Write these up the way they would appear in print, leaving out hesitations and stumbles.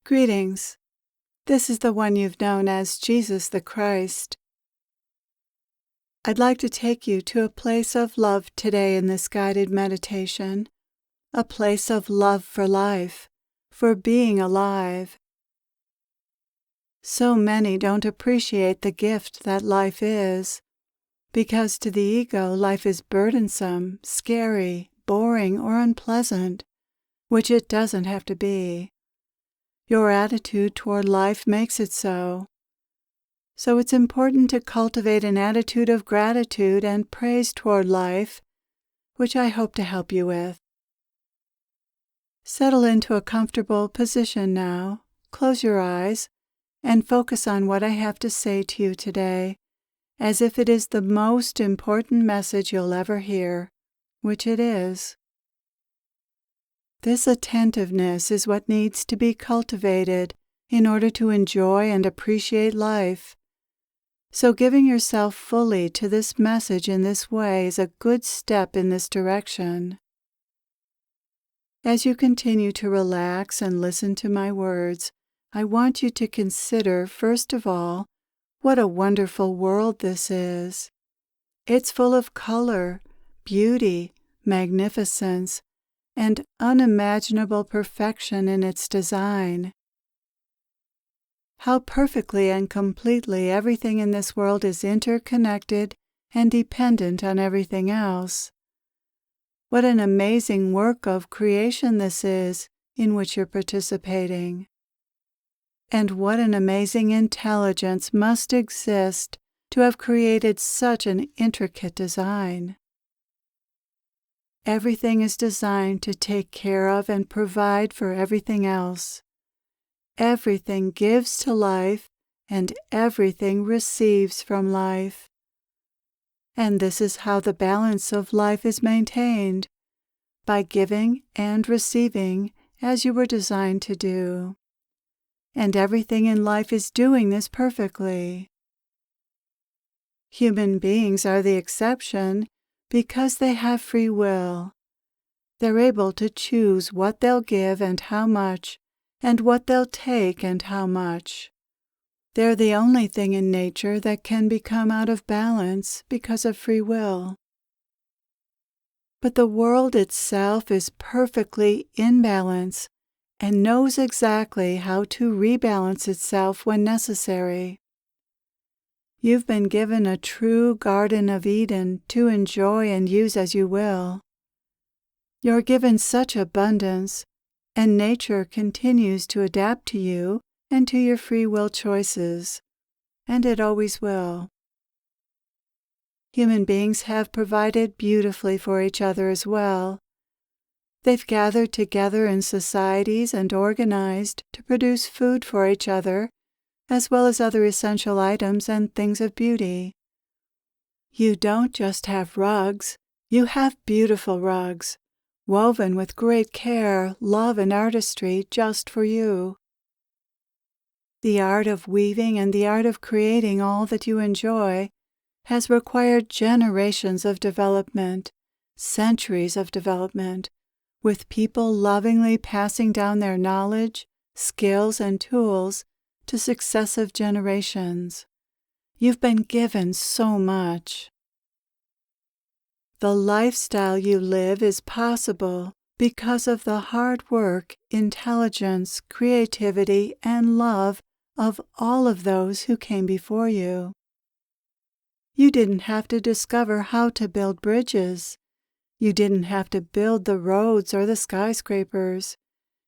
Greetings. This is the one you've known as Jesus the Christ. I'd like to take you to a place of love today in this guided meditation, a place of love for life, for being alive. So many don't appreciate the gift that life is, because to the ego life is burdensome, scary, boring, or unpleasant, which it doesn't have to be. Your attitude toward life makes it so. So it's important to cultivate an attitude of gratitude and praise toward life, which I hope to help you with. Settle into a comfortable position now, close your eyes, and focus on what I have to say to you today, as if it is the most important message you'll ever hear, which it is. This attentiveness is what needs to be cultivated in order to enjoy and appreciate life. So giving yourself fully to this message in this way is a good step in this direction. As you continue to relax and listen to my words, I want you to consider, first of all, what a wonderful world this is. It's full of color, beauty, magnificence, and unimaginable perfection in its design. How perfectly and completely everything in this world is interconnected and dependent on everything else. What an amazing work of creation this is in which you're participating. And what an amazing intelligence must exist to have created such an intricate design. Everything is designed to take care of and provide for everything else. Everything gives to life, and everything receives from life. And this is how the balance of life is maintained, by giving and receiving as you were designed to do. And everything in life is doing this perfectly. Human beings are the exception because they have free will. They're able to choose what they'll give and how much, and what they'll take and how much. They're the only thing in nature that can become out of balance because of free will. But the world itself is perfectly in balance and knows exactly how to rebalance itself when necessary. You've been given a true Garden of Eden to enjoy and use as you will. You're given such abundance, and nature continues to adapt to you and to your free will choices, and it always will. Human beings have provided beautifully for each other as well. They've gathered together in societies and organized to produce food for each other, as well as other essential items and things of beauty. You don't just have rugs, you have beautiful rugs, woven with great care, love, and artistry just for you. The art of weaving and the art of creating all that you enjoy has required generations of development, centuries of development, with people lovingly passing down their knowledge, skills, and tools to successive generations. You've been given so much. The lifestyle you live is possible because of the hard work, intelligence, creativity, and love of all of those who came before you. You didn't have to discover how to build bridges. You didn't have to build the roads or the skyscrapers.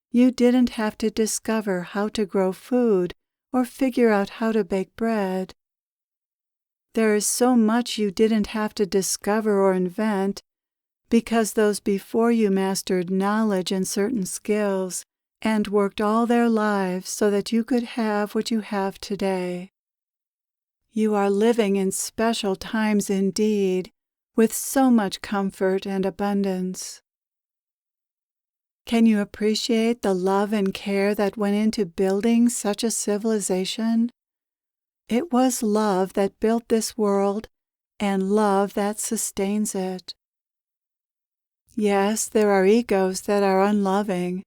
You didn't have to discover how to grow food or figure out how to bake bread. There is so much you didn't have to discover or invent because those before you mastered knowledge and certain skills and worked all their lives so that you could have what you have today. You are living in special times indeed, with so much comfort and abundance. Can you appreciate the love and care that went into building such a civilization? It was love that built this world, and love that sustains it. Yes, there are egos that are unloving,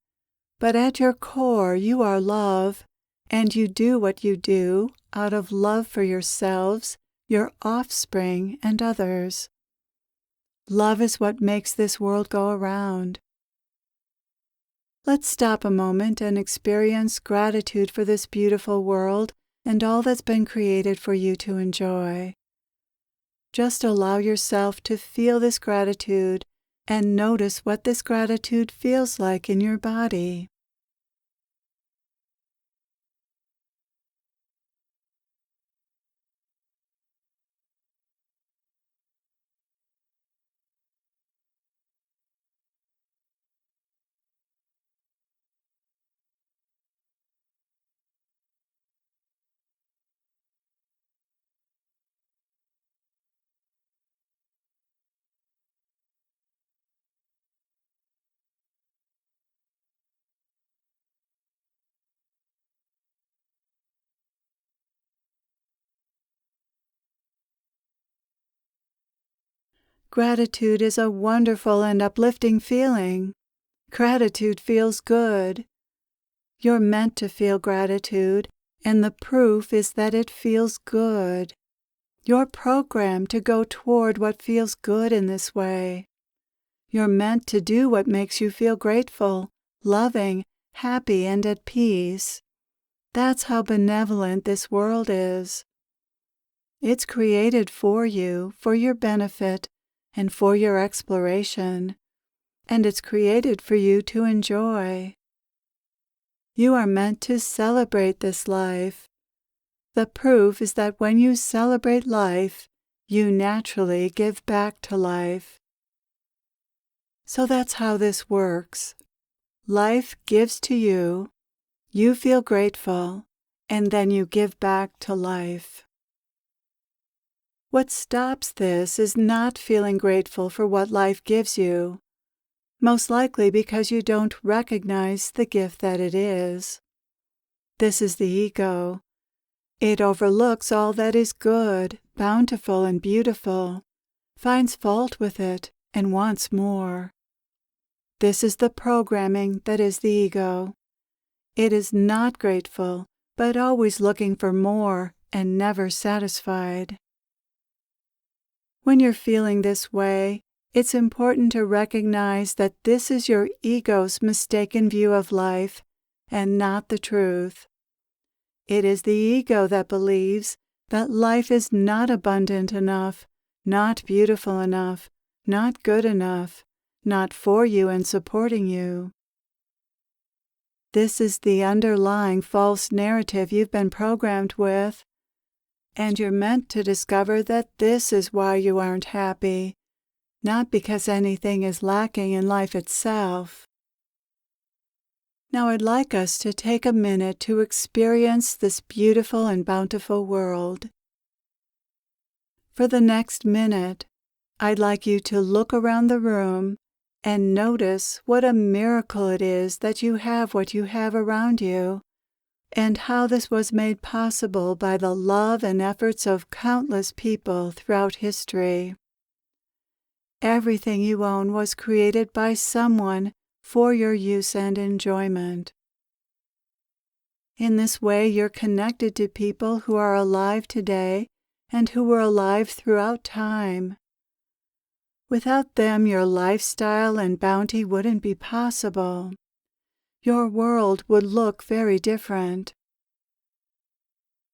But at your core, you are love, and you do what you do out of love for yourselves, your offspring, and others. Love is what makes this world go around. Let's stop a moment and experience gratitude for this beautiful world and all that's been created for you to enjoy. Just allow yourself to feel this gratitude and notice what this gratitude feels like in your body. Gratitude is a wonderful and uplifting feeling. Gratitude feels good. You're meant to feel gratitude, and the proof is that it feels good. You're programmed to go toward what feels good in this way. You're meant to do what makes you feel grateful, loving, happy, and at peace. That's how benevolent this world is. It's created for you, for your benefit, and for your exploration, and it's created for you to enjoy. You are meant to celebrate this life. The proof is that when you celebrate life, you naturally give back to life. So that's how this works. Life gives to you, you feel grateful, and then you give back to life. What stops this is not feeling grateful for what life gives you, most likely because you don't recognize the gift that it is. This is the ego. It overlooks all that is good, bountiful, and beautiful, finds fault with it, and wants more. This is the programming that is the ego. It is not grateful, but always looking for more and never satisfied. When you're feeling this way, it's important to recognize that this is your ego's mistaken view of life and not the truth. It is the ego that believes that life is not abundant enough, not beautiful enough, not good enough, not for you and supporting you. This is the underlying false narrative you've been programmed with, and you're meant to discover that this is why you aren't happy, not because anything is lacking in life itself. Now I'd like us to take a minute to experience this beautiful and bountiful world. For the next minute, I'd like you to look around the room and notice what a miracle it is that you have what you have around you, and how this was made possible by the love and efforts of countless people throughout history. Everything you own was created by someone for your use and enjoyment. In this way, you're connected to people who are alive today and who were alive throughout time. Without them, your lifestyle and bounty wouldn't be possible. Your world would look very different.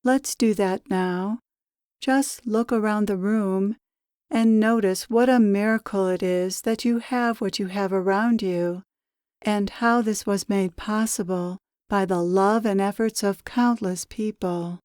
Let's do that now. Just look around the room and notice what a miracle it is that you have what you have around you, and how this was made possible by the love and efforts of countless people.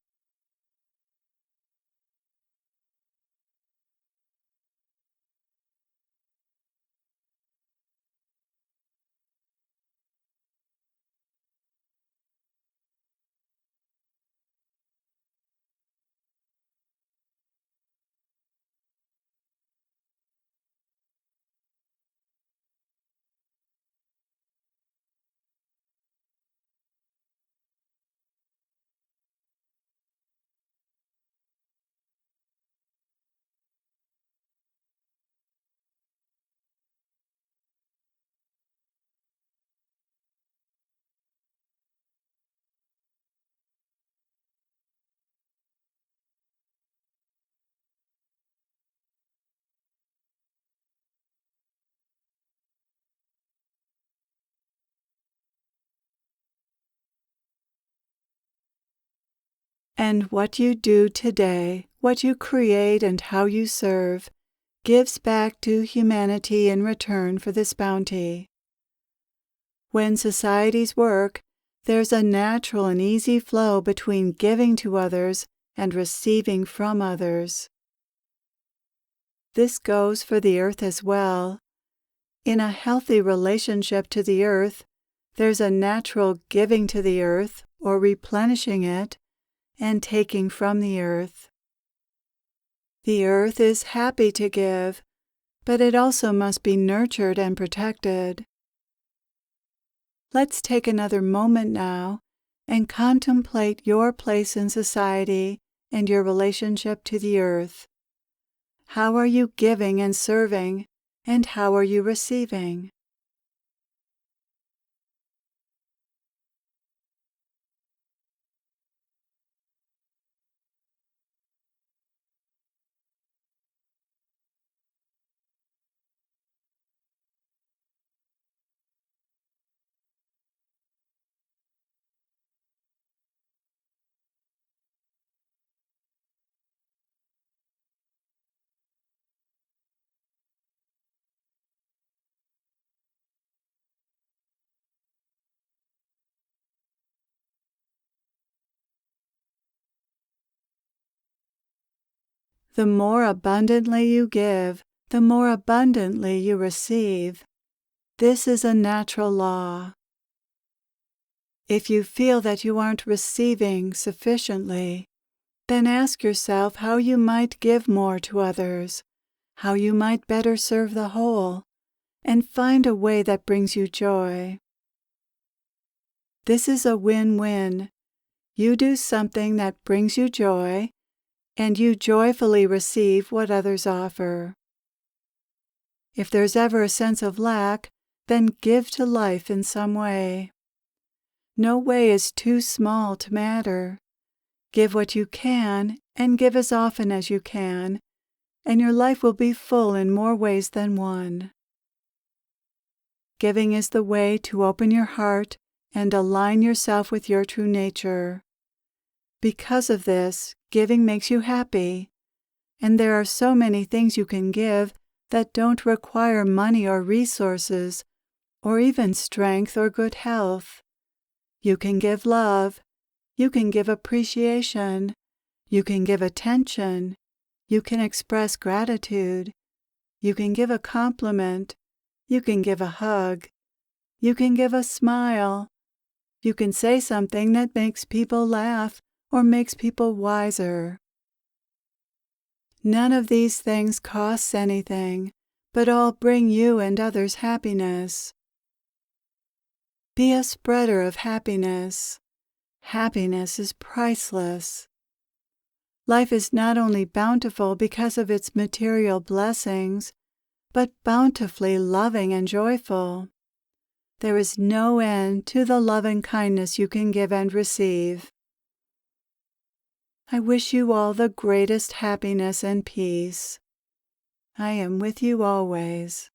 And what you do today, what you create and how you serve, gives back to humanity in return for this bounty. When societies work, there's a natural and easy flow between giving to others and receiving from others. This goes for the earth as well. In a healthy relationship to the earth, there's a natural giving to the earth or replenishing it and taking from the earth. The earth is happy to give, but it also must be nurtured and protected. Let's take another moment now and contemplate your place in society and your relationship to the earth. How are you giving and serving, and how are you receiving? The more abundantly you give, the more abundantly you receive. This is a natural law. If you feel that you aren't receiving sufficiently, then ask yourself how you might give more to others, how you might better serve the whole, and find a way that brings you joy. This is a win-win. You do something that brings you joy, and you joyfully receive what others offer. If there's ever a sense of lack, then give to life in some way. No way is too small to matter. Give what you can, and give as often as you can, and your life will be full in more ways than one. Giving is the way to open your heart and align yourself with your true nature. Because of this, giving makes you happy, and there are so many things you can give that don't require money or resources, or even strength or good health. You can give love, you can give appreciation, you can give attention, you can express gratitude, you can give a compliment, you can give a hug, you can give a smile, you can say something that makes people laugh or makes people wiser. None of these things costs anything, but all bring you and others happiness. Be a spreader of happiness. Happiness is priceless. Life is not only bountiful because of its material blessings, but bountifully loving and joyful. There is no end to the love and kindness you can give and receive. I wish you all the greatest happiness and peace. I am with you always.